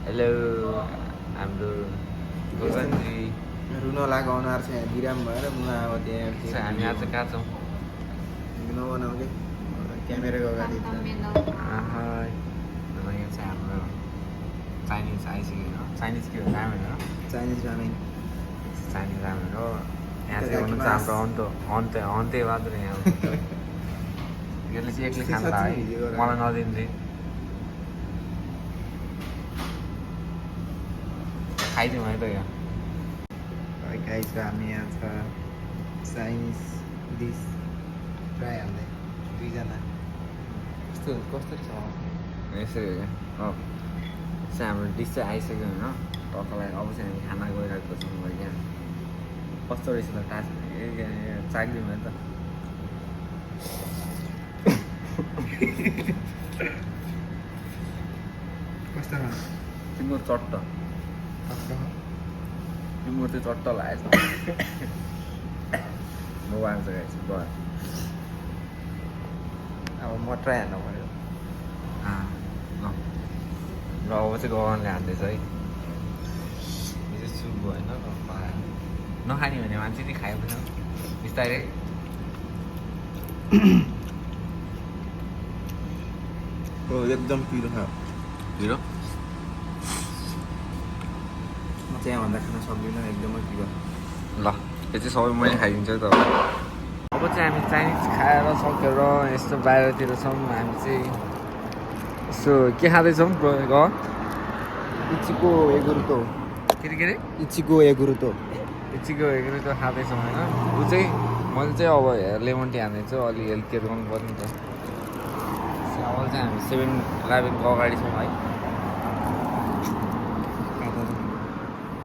hello हाम्रो गोगनजी रुन लागेको अनुहार चाहिँ बिराम भएर म अब चाहिँ हामी आज कहाँ छौँ नबनाउने क्यामेराको अगाडि यहाँ चाहिँ हाम्रो चाइनिज आइसक्यो चाइनिज के हो रामेन हो चाइनिज रामेन चाइनिज रामेन हो यहाँ चाहिँ हुनुहुन्छ हाम्रो अन्त्य बहादुर यहाँ यसले चाहिँ एक्लै खान्छ है मलाई नदिन्छ खाइदिउँ है त यो गाइस हामी यहाँ छ चाइनिज डिस ट्राई हाल्दै दुईजना कस्तो कसरी छ यसरी हो चाहिँ हाम्रो डिस चाहिँ आइसक्यो होइन टक्कलाई अब चाहिँ हामी खाना गइरहेको छौँ यहाँ कस्तो रहेछ त टास चाखिदिउँ है त कस्तो तिम्रो चट्ट तिम्रो चाहिँ चट्ट लागेछ म आउँछ गाइस भयो अब म ट्राई हाल्नु पऱ्यो ल अब चाहिँ गगनले हान्दैछ है यो चाहिँ सुप होइन नखाने भने मान्छे चाहिँ खायो भने बिस्तारै एकदम पिरो छ हिरो म चाहिँ यहाँभन्दा खान सक्दिनँ एकदमै पिरो ल यो चाहिँ सबै मैले खाइदिन्छु है त अब चाहिँ हामी चाइनिज खाएर सकेर यस्तो बाहिरतिर छौँ हामी चाहिँ यसो के खाँदैछौँ इचिको एगुरुतो के अरे इचिको एगुरुतो इचिको एगुरुतो खाँदैछौँ होइन ऊ चाहिँ मैले चाहिँ अब लेमन टी हाल्दैछु अलि हेल्थ केयर गर्नु पर्ने त अब चाहिँ हामी 7-11को अगाडि छौँ है